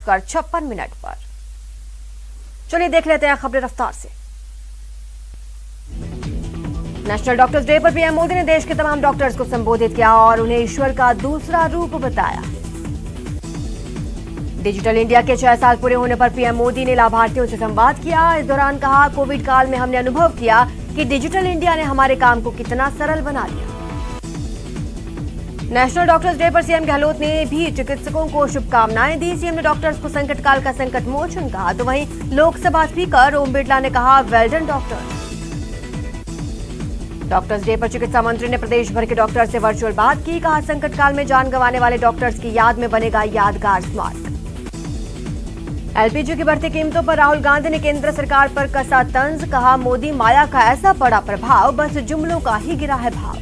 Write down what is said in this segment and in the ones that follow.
56 पर। चलिए देख लेते हैं खबरें रफ्तार से। नेशनल डॉक्टर्स डे पर पीएम मोदी ने देश के तमाम डॉक्टर्स को संबोधित किया और उन्हें ईश्वर का दूसरा रूप बताया। डिजिटल इंडिया के 6 साल पूरे होने पर पीएम मोदी ने लाभार्थियों से संवाद किया। इस दौरान कहा, कोविड काल में हमने अनुभव किया कि डिजिटल इंडिया ने हमारे काम को कितना सरल बना दिया। नेशनल डॉक्टर्स डे पर सीएम गहलोत ने भी चिकित्सकों को शुभकामनाएं दी। सीएम ने डॉक्टर्स को संकट काल का संकट मोचन कहा, तो वहीं लोकसभा स्पीकर ओम बिरला ने कहा, well done doctors. Doctors day पर चिकित्सा मंत्री ने प्रदेश भर के डॉक्टर से वर्चुअल बात की। कहा, संकट काल में जान गंवाने वाले डॉक्टर्स की याद में बनेगा यादगार स्मारक। एलपीजी की बढ़ती कीमतों पर राहुल गांधी ने केंद्र सरकार पर कसा तंज। कहा, मोदी माया का ऐसा बड़ा प्रभाव, बस जुमलों का ही गिरा है भाव।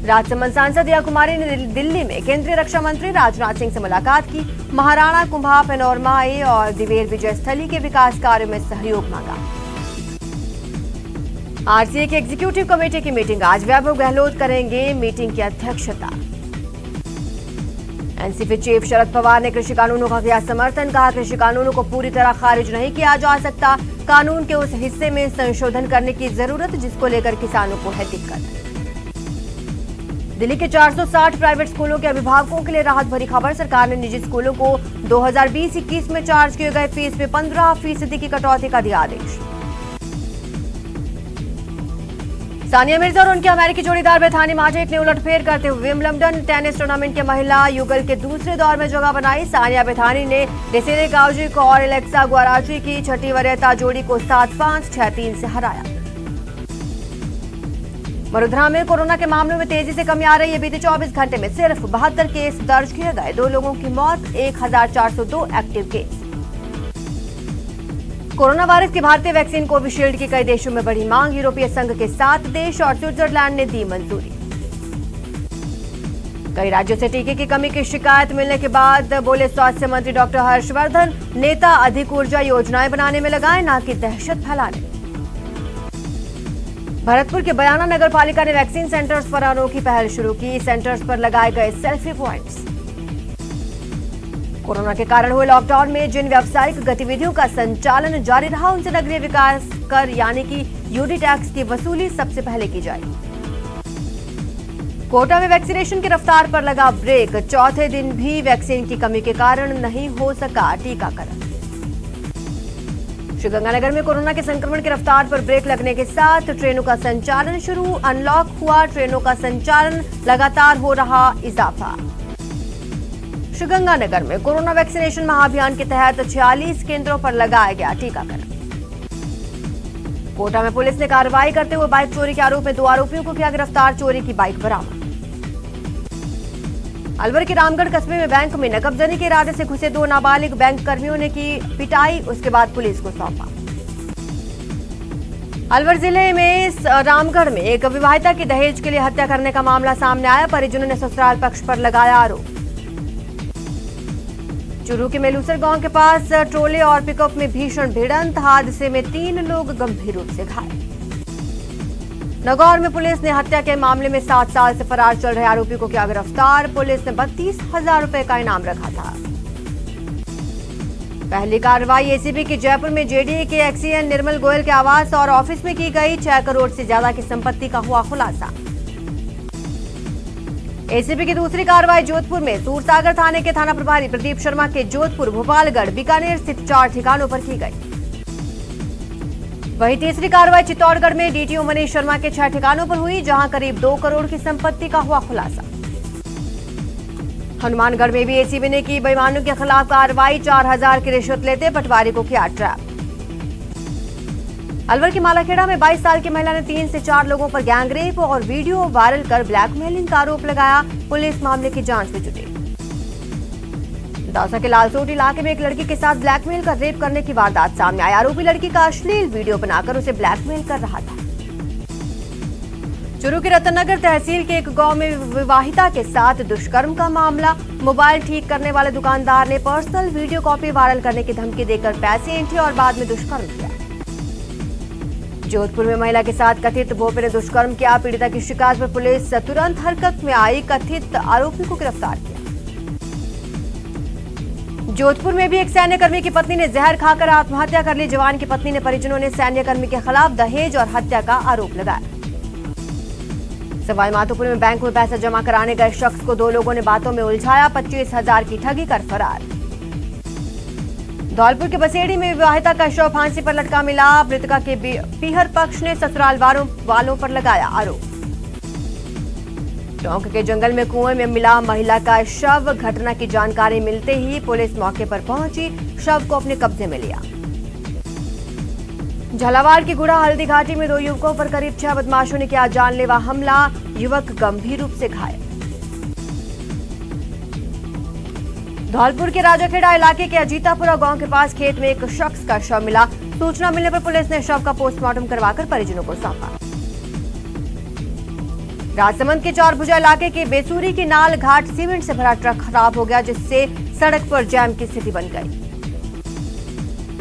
राजसमंद सांसद दिया कुमारी ने दिल्ली में केंद्रीय रक्षा मंत्री राजनाथ सिंह से मुलाकात की। महाराणा कुंभा पेनोरमाई और दिवेर विजय स्थली के विकास कार्यों में सहयोग मांगा। आरसीए की एग्जीक्यूटिव कमेटी की मीटिंग आज, वैभव गहलोत करेंगे मीटिंग की अध्यक्षता। एनसीपी चीफ शरद पवार ने कृषि कानूनों का किया समर्थन। कहा, कृषि कानूनों को पूरी तरह खारिज नहीं किया जा सकता। कानून के उस हिस्से में संशोधन करने की जरूरत जिसको लेकर किसानों को है दिक्कत। दिल्ली के 460 प्राइवेट स्कूलों के अभिभावकों के लिए राहत भरी खबर। सरकार ने निजी स्कूलों को 2020-21 में चार्ज किए गए फीस में 15% की कटौती का दिया आदेश। सानिया मिर्जा और उनके अमेरिकी जोड़ीदार बेथानी माटेक ने उलटफेर करते हुए विंबलडन टेनिस टूर्नामेंट के महिला युगल के दूसरे दौर में जगह बनाई। सानिया बेथानी ने डेसिरे गाउजिक और एलेक्सा गुआराची की छठी वरीयता जोड़ी को 7-5, 6-3 से हराया। वडोदरा में कोरोना के मामलों में तेजी से कमी आ रही है। बीते 24 घंटे में सिर्फ 72 केस दर्ज किए गए। 2 लोगों की मौत, 1402 एक्टिव केस। कोरोना वायरस की भारतीय वैक्सीन कोविशील्ड की कई देशों में बढ़ी मांग। यूरोपीय संघ के 7 देश और स्विट्जरलैंड ने दी मंजूरी। कई राज्यों से टीके की कमी की शिकायत मिलने के बाद बोले स्वास्थ्य मंत्री डॉक्टर हर्षवर्धन, नेता अधिक ऊर्जा योजनाएं बनाने में लगाए, ना कि दहशत फैलाने। भरतपुर के बयाना नगर पालिका ने वैक्सीन सेंटर्स पर अनोखी पहल शुरू की। सेंटर्स पर लगाए गए सेल्फी पॉइंट्स। कोरोना के कारण हुए लॉकडाउन में जिन व्यावसायिक गतिविधियों का संचालन जारी रहा, उनसे नगरीय विकास कर यानी कि यूडी टैक्स की वसूली सबसे पहले की जाएगी। कोटा में वैक्सीनेशन की रफ्तार पर लगा ब्रेक। चौथे दिन भी वैक्सीन की कमी के कारण नहीं हो सका टीकाकरण। श्रीगंगानगर में कोरोना के संक्रमण की रफ्तार पर ब्रेक लगने के साथ ट्रेनों का संचालन शुरू। अनलॉक हुआ, ट्रेनों का संचालन, लगातार हो रहा इजाफा। श्रीगंगानगर में कोरोना वैक्सीनेशन महाअभियान के तहत 46 केंद्रों पर लगाया गया टीकाकरण। कोटा में पुलिस ने कार्रवाई करते हुए बाइक चोरी के आरोप में 2 आरोपियों को किया गिरफ्तार। चोरी की बाइक बरामद। अलवर के रामगढ़ कस्बे में बैंक में नकबजनी के इरादे से घुसे 2 नाबालिग बैंक कर्मियों ने की पिटाई, उसके बाद पुलिस को सौंपा। अलवर जिले में रामगढ़ में एक विवाहिता की दहेज के लिए हत्या करने का मामला सामने आया। परिजनों ने ससुराल पक्ष पर लगाया आरोप। चूरू के मेलूसर गांव के पास ट्रोले और पिकअप में भीषण भिड़ंत। हादसे में 3 लोग गंभीर रूप से घायल। नगौर में पुलिस ने हत्या के मामले में 7 साल से फरार चल रहे आरोपी को किया गिरफ्तार। पुलिस ने 32,000 रुपए का इनाम रखा था। पहली कार्रवाई एसीबी की जयपुर में जेडीए के एक्सीएन निर्मल गोयल के आवास और ऑफिस में की गई। 6 करोड़ से ज्यादा की संपत्ति का हुआ खुलासा। एसीबी की दूसरी कार्रवाई जोधपुर में सूरसागर थाने के थाना प्रभारी प्रदीप शर्मा के जोधपुर, भोपालगढ़, बीकानेर स्थित 4 ठिकानों पर की गई। वहीं तीसरी कार्रवाई चित्तौड़गढ़ में डीटीओ मनीष शर्मा के 6 ठिकानों पर हुई, जहां करीब 2 करोड़ की संपत्ति का हुआ खुलासा। हनुमानगढ़ में भी एसीबी ने की बेईमानों के खिलाफ कार्रवाई। 4,000 की रिश्वत लेते पटवारी को किया ट्रैप। अलवर के मालाखेड़ा में 22 साल की महिला ने 3 से 4 लोगों पर गैंगरेप और वीडियो वायरल कर ब्लैकमेलिंग का आरोप लगाया। पुलिस मामले की जांच में जुटी। दौसा के लालसोट इलाके में एक लड़की के साथ ब्लैकमेल कर रेप करने की वारदात सामने आई। आरोपी लड़की का अश्लील वीडियो बनाकर उसे ब्लैकमेल कर रहा था। चूरू के रतननगर तहसील के एक गांव में विवाहिता के साथ दुष्कर्म का मामला। मोबाइल ठीक करने वाले दुकानदार ने पर्सनल वीडियो कॉपी वायरल करने की धमकी देकर पैसे ऐंठे और बाद में दुष्कर्म किया। जोधपुर में महिला के साथ कथित भोपे ने दुष्कर्म किया। पीड़िता की शिकायत पर पुलिस तुरंत हरकत में आई। कथित आरोपी को गिरफ्तार किया। जोधपुर में भी एक सैन्यकर्मी की पत्नी ने जहर खाकर आत्महत्या कर ली। जवान की पत्नी ने परिजनों ने सैन्यकर्मी के खिलाफ दहेज और हत्या का आरोप लगाया। सवाई माधोपुर में बैंक में पैसा जमा कराने गए शख्स को 2 लोगों ने बातों में उलझाया, 25,000 की ठगी कर फरार। धौलपुर के बसेड़ी में विवाहिता का शव फांसी पर लटका मिला। मृतका के पीहर पक्ष ने ससुराल वालों पर लगाया आरोप। टोंक के जंगल में कुएं में मिला महिला का शव। घटना की जानकारी मिलते ही पुलिस मौके पर पहुंची, शव को अपने कब्जे में लिया। झालावाड़ की गुड़ा हल्दी घाटी में 2 युवकों पर करीब 6 बदमाशों ने किया जानलेवा हमला। युवक गंभीर रूप से घायल। धौलपुर के राजाखेड़ा इलाके के अजीतापुरा गांव के पास खेत में एक शख्स का शव मिला। सूचना मिलने पर पुलिस ने शव का पोस्टमार्टम करवाकर परिजनों को सौंपा। राजसमंद के चौरभुजा इलाके के बेसूरी की नाल घाट सीमेंट से भरा ट्रक खराब हो गया, जिससे सड़क पर जैम की स्थिति बन गई।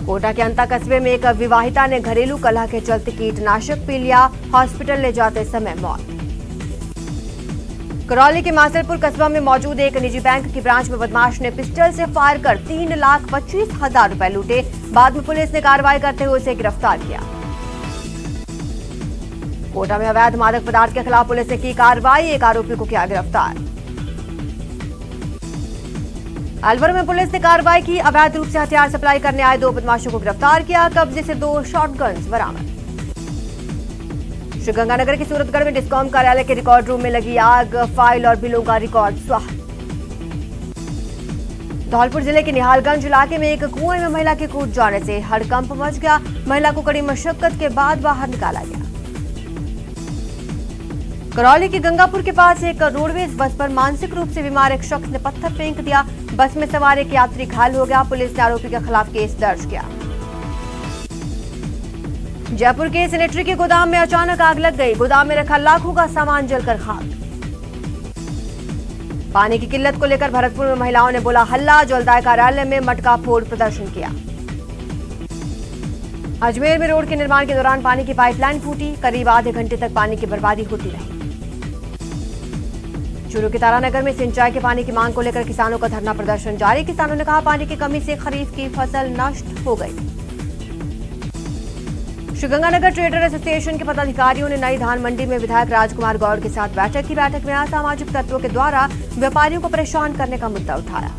कोटा के अंता कस्बे में एक विवाहिता ने घरेलू कलह के चलते कीटनाशक पी लिया, हॉस्पिटल ले जाते समय मौत। करौली के मासलपुर कस्बा में मौजूद एक निजी बैंक की ब्रांच में बदमाश ने पिस्टल से फायर कर 3,25,000 रुपए लूटे। बाद में पुलिस ने कार्रवाई करते हुए उसे गिरफ्तार किया। कोटा में अवैध मादक पदार्थ के खिलाफ पुलिस ने की कार्रवाई, एक आरोपी को किया गिरफ्तार। अलवर में पुलिस ने कार्रवाई की, अवैध रूप से हथियार सप्लाई करने आए 2 बदमाशों को गिरफ्तार किया। कब्जे से 2 शॉटगन्स बरामद। श्रीगंगानगर के सूरतगढ़ में डिस्कॉम कार्यालय के रिकॉर्ड रूम में लगी आग, फाइल और बिलों का रिकॉर्ड स्वाहा। धौलपुर जिले के निहालगंज इलाके में एक कुएं में महिला के कूद जाने से हड़कंप मच गया। महिला को कड़ी मशक्कत के बाद बाहर निकाला गया। करौली के गंगापुर के पास एक रोडवेज बस पर मानसिक रूप से बीमार एक शख्स ने पत्थर फेंक दिया। बस में सवार एक यात्री घायल हो गया। पुलिस ने आरोपी के खिलाफ केस दर्ज किया। जयपुर के सैनिटरी के गोदाम में अचानक आग लग गई। गोदाम में रखा लाखों का सामान जलकर खाक। पानी की किल्लत को लेकर भरतपुर में महिलाओं ने बोला हल्ला। जलदाय कार्यालय में मटका फोड़ प्रदर्शन किया। अजमेर में रोड के निर्माण के दौरान पानी की पाइपलाइन फूटी, करीब आधे घंटे तक पानी की बर्बादी होती रही। चूरू के तारानगर में सिंचाई के पानी की मांग को लेकर किसानों का धरना प्रदर्शन जारी। किसानों ने कहा पानी की कमी से खरीफ की फसल नष्ट हो गई। श्रीगंगानगर ट्रेडर एसोसिएशन के पदाधिकारियों ने नई धान मंडी में विधायक राजकुमार गौड़ के साथ बैठक की। बैठक में असामाजिक तत्वों के द्वारा व्यापारियों को परेशान करने का मुद्दा उठाया।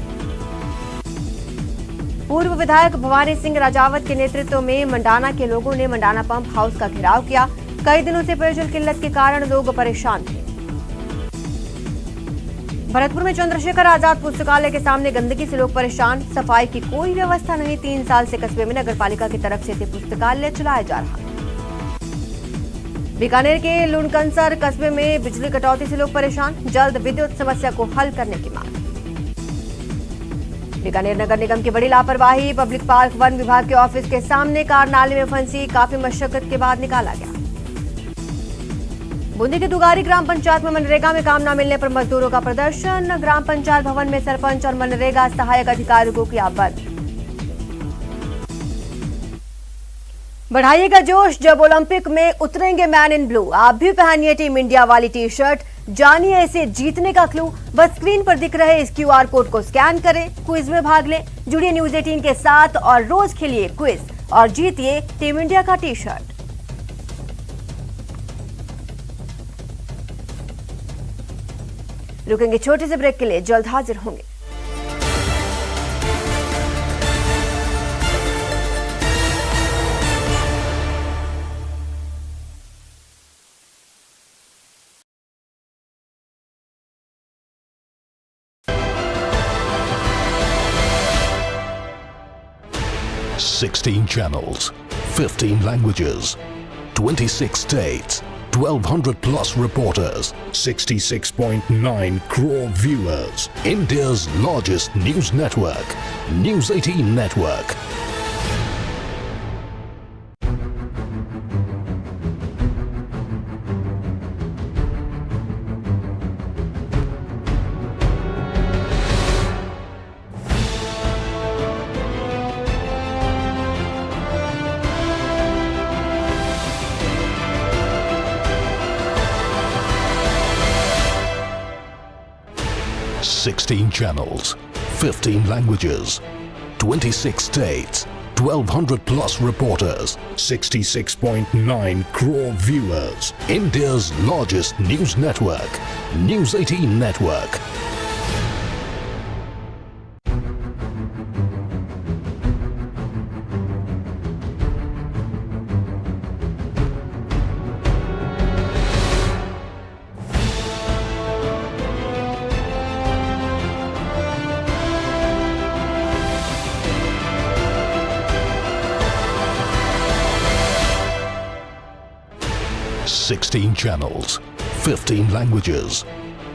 पूर्व विधायक भवानी सिंह राजावत के नेतृत्व में मंडाना के लोगों ने मंडाना पंप हाउस का घेराव किया। कई दिनों से पेयजल किल्लत के कारण लोग परेशान थे। भरतपुर में चंद्रशेखर आजाद पुस्तकालय के सामने गंदगी से लोग परेशान। सफाई की कोई व्यवस्था नहीं। 3 साल से कस्बे में नगरपालिका की तरफ से पुस्तकालय चलाया जा रहा। बीकानेर के लुणकंसर कस्बे में बिजली कटौती से लोग परेशान। जल्द विद्युत समस्या को हल करने की मांग। बीकानेर नगर निगम की बड़ी लापरवाही। पब्लिक पार्क वन विभाग के ऑफिस के सामने कार नाले में फंसी, काफी मशक्कत के बाद निकाला गया। बूंदी के दुगारी ग्राम पंचायत में मनरेगा में काम न मिलने पर मजदूरों का प्रदर्शन। ग्राम पंचायत भवन में सरपंच और मनरेगा सहायक अधिकारियों को किया बंद। बढ़ाइएगा जोश जब ओलंपिक में उतरेंगे मैन इन ब्लू। आप भी पहनिए टीम इंडिया वाली टी-शर्ट। जानिए इसे जीतने का क्लू। बस स्क्रीन पर दिख रहे इस QR कोड को स्कैन करें, क्विज में भाग लें। जुड़िए न्यूज 18 के साथ और रोज खेलिए क्विज और जीतिए टीम इंडिया का टी-शर्ट। रुकेंगे छोटे से ब्रेक के लिए, जल्द हाजिर होंगे। Sixteen channels, 15 languages, 26 states, 1,200 plus reporters, 66.9 crore viewers. India's largest news network, News 18 Network. Sixteen channels, 15 languages, 26 states, 1200 plus reporters, 66.9 crore viewers. India's largest news network, News 18 Network. Sixteen channels, 15 languages,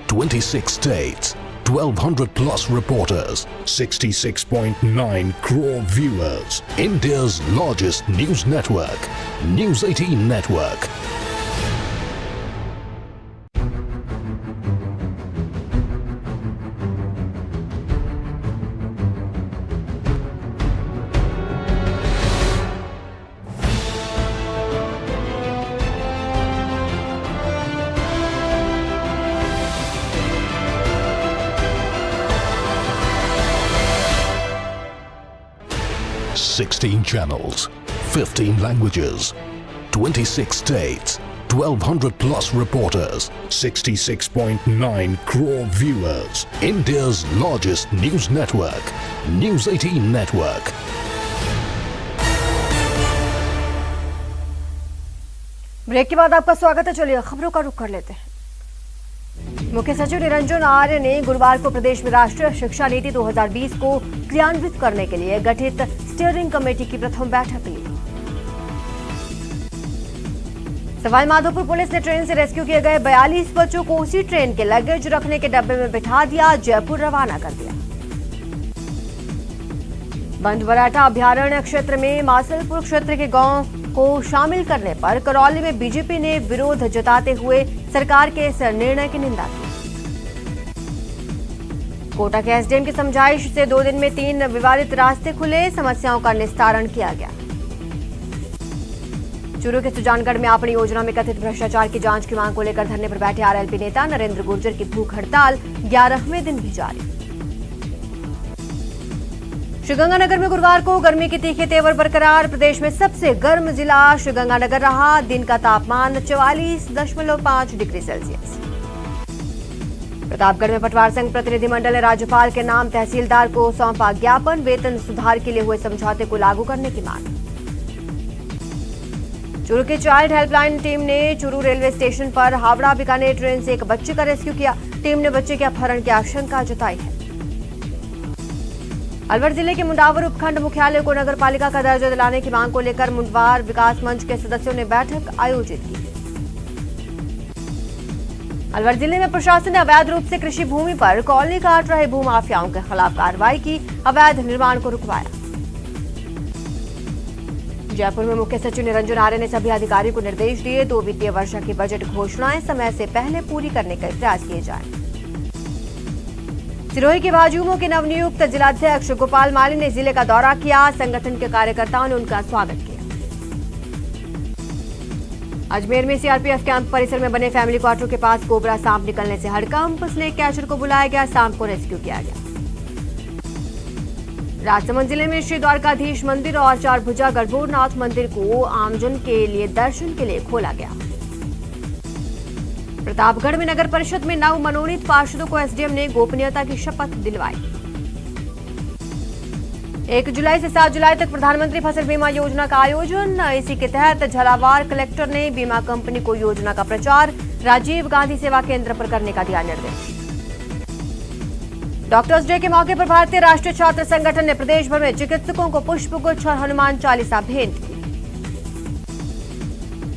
26 states, 1200 plus reporters, 66.9 crore viewers. India's largest news network, News 18 Network. Sixteen channels, 15 languages, 26 states, 1200 plus reporters, 66.9 crore viewers. India's largest news network, News 18 Network. Break के बाद आपका स्वागत है। चलिए खबरों का रुख कर लेते हैं। मुख्य सचिव निरंजन आर्य ने गुरुवार को प्रदेश में राष्ट्रीय शिक्षा नीति 2020 को क्रियान्वित करने के लिए गठित स्टीयरिंग कमेटी की प्रथम बैठक ली। सवाईमाधोपुर पुलिस ने ट्रेन से रेस्क्यू किए गए 42 बच्चों को उसी ट्रेन के लगेज रखने के डब्बे में बिठा दिया, जयपुर रवाना कर दिया। बंजबराठा अभयारण्य क्षेत्र में मासलपुर क्षेत्र के गांव को शामिल करने पर करौली में बीजेपी ने विरोध जताते हुए सरकार के इस निर्णय की निंदा की। कोटा के एसडीएम की समझाइश से 2 दिन में 3 विवादित रास्ते खुले, समस्याओं का निस्तारण किया गया। चूरू के सुजानगढ़ में अपनी योजना में कथित भ्रष्टाचार की जांच की मांग को लेकर धरने पर बैठे आरएलपी नेता नरेंद्र गुर्जर की भूख हड़ताल 11वें दिन भी जारी। श्रीगंगानगर में गुरुवार को गर्मी के तीखे तेवर बरकरार, प्रदेश में सबसे गर्म जिला श्रीगंगानगर रहा। दिन का तापमान 44.5 डिग्री सेल्सियस। प्रतापगढ़ में पटवार संघ प्रतिनिधिमंडल ने राज्यपाल के नाम तहसीलदार को सौंपा ज्ञापन, वेतन सुधार के लिए हुए समझौते को लागू करने की मांग। चूरू की चाइल्ड हेल्पलाइन टीम ने चूरू रेलवे स्टेशन पर हावड़ा बीकानेर ट्रेन से एक बच्चे का रेस्क्यू किया। टीम ने बच्चे के अपहरण की आशंका जताई है। अलवर जिले के मुंडावर उपखंड मुख्यालय को नगर पालिका का दर्जा दिलाने की मांग को लेकर मुंडवार विकास मंच के सदस्यों ने बैठक आयोजित की। अलवर जिले में प्रशासन ने अवैध रूप से कृषि भूमि पर कॉलोनी काट रहे भूमाफियाओं के खिलाफ कार्रवाई की, अवैध निर्माण को रुकवाया। जयपुर में मुख्य सचिव निरंजन आर्य ने सभी अधिकारियों को निर्देश दिए, 2 वित्तीय वर्ष की बजट घोषणाएं समय से पहले पूरी करने का प्रयास किए जाएं। सिरोही के भाजयुमो के नवनियुक्त जिलाध्यक्ष गोपाल माली ने जिले का दौरा किया, संगठन के कार्यकर्ताओं ने उनका स्वागत किया। अजमेर में सीआरपीएफ कैंप परिसर में बने फैमिली क्वार्टर के पास कोबरा सांप निकलने से हड़कंप, स्नेक कैचर को बुलाया गया, सांप को रेस्क्यू किया गया। राजसमंद जिले में श्री द्वारकाधीश मंदिर और 4 भुजा गढ़बोरनाथ मंदिर को आमजन के लिए दर्शन के लिए खोला गया। प्रतापगढ़ में नगर परिषद में नव मनोनीत पार्षदों को एसडीएम ने गोपनीयता की शपथ दिलवाई। 1 जुलाई से 7 जुलाई तक प्रधानमंत्री फसल बीमा योजना का आयोजन, इसी के तहत झालावाड़ कलेक्टर ने बीमा कंपनी को योजना का प्रचार राजीव गांधी सेवा केंद्र पर करने का दिया निर्देश। डॉक्टर्स डे के मौके पर भारतीय राष्ट्रीय छात्र संगठन ने प्रदेश भर में चिकित्सकों को पुष्पगुच्छ और हनुमान चालीसा भेंट की।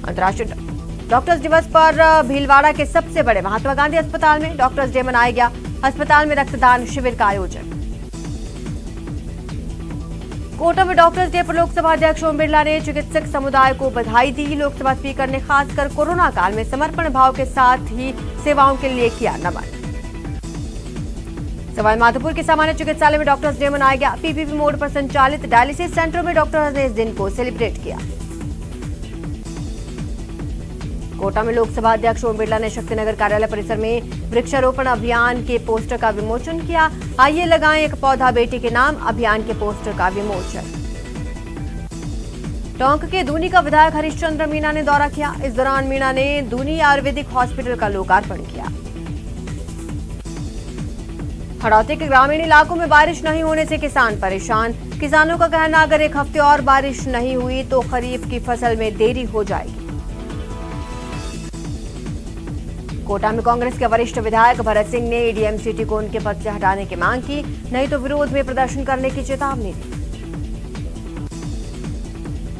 अंतर्राष्ट्रीय डॉक्टर्स दिवस पर भीलवाड़ा के सबसे बड़े महात्मा गांधी अस्पताल में डॉक्टर्स डे मनाया गया। अस्पताल में रक्तदान शिविर का आयोजन। कोटा में डॉक्टर्स डे पर लोकसभा अध्यक्ष ओम बिरला ने चिकित्सक समुदाय को बधाई दी। लोकसभा स्पीकर ने खासकर कोरोना काल में समर्पण भाव के साथ ही सेवाओं के लिए किया नमन। सवाईमाधोपुर के सामान्य चिकित्सालय में डॉक्टर्स डे मनाया गया। पीपीपी मोड पर संचालित डायलिसिस सेंटरों में डॉक्टर्स ने इस दिन को सेलिब्रेट किया। कोटा में लोकसभा अध्यक्ष ओम बिरला ने शक्तिनगर कार्यालय परिसर में वृक्षारोपण अभियान के पोस्टर का विमोचन किया। आइए लगाएं एक पौधा बेटी के नाम अभियान के पोस्टर का विमोचन। टोंक के दूनी का विधायक हरिश्चंद्र मीणा ने दौरा किया। इस दौरान मीणा ने दूनी आयुर्वेदिक हॉस्पिटल का लोकार्पण किया। हड़ौती के ग्रामीण इलाकों में बारिश नहीं होने से किसान परेशान। किसानों का कहना, अगर एक हफ्ते और बारिश नहीं हुई तो खरीफ की फसल में देरी हो जाएगी। कोटा में कांग्रेस के वरिष्ठ विधायक भरत सिंह ने एडीएम-सिटी को उनके पद से हटाने की मांग की, नहीं तो विरोध में प्रदर्शन करने की चेतावनी दी।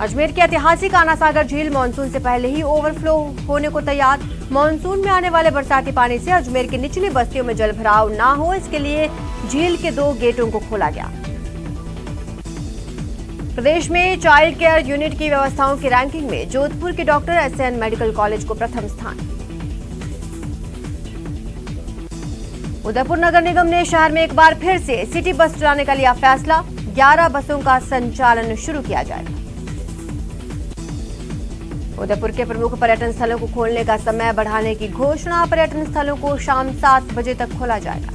अजमेर की ऐतिहासिक आना सागर झील मानसून से पहले ही ओवरफ्लो होने को तैयार। मानसून में आने वाले बरसाती पानी से अजमेर की निचली बस्तियों में जलभराव न हो, इसके लिए झील के 2 गेटों को खोला गया। प्रदेश में चाइल्ड केयर यूनिट की व्यवस्थाओं की रैंकिंग में जोधपुर के डॉक्टर एसएन मेडिकल कॉलेज को प्रथम स्थान। उदयपुर नगर निगम ने शहर में एक बार फिर से सिटी बस चलाने का लिया फैसला। 11 बसों का संचालन शुरू किया जाएगा। उदयपुर के प्रमुख पर्यटन स्थलों को खोलने का समय बढ़ाने की घोषणा। पर्यटन स्थलों को शाम 7 बजे तक खोला जाएगा।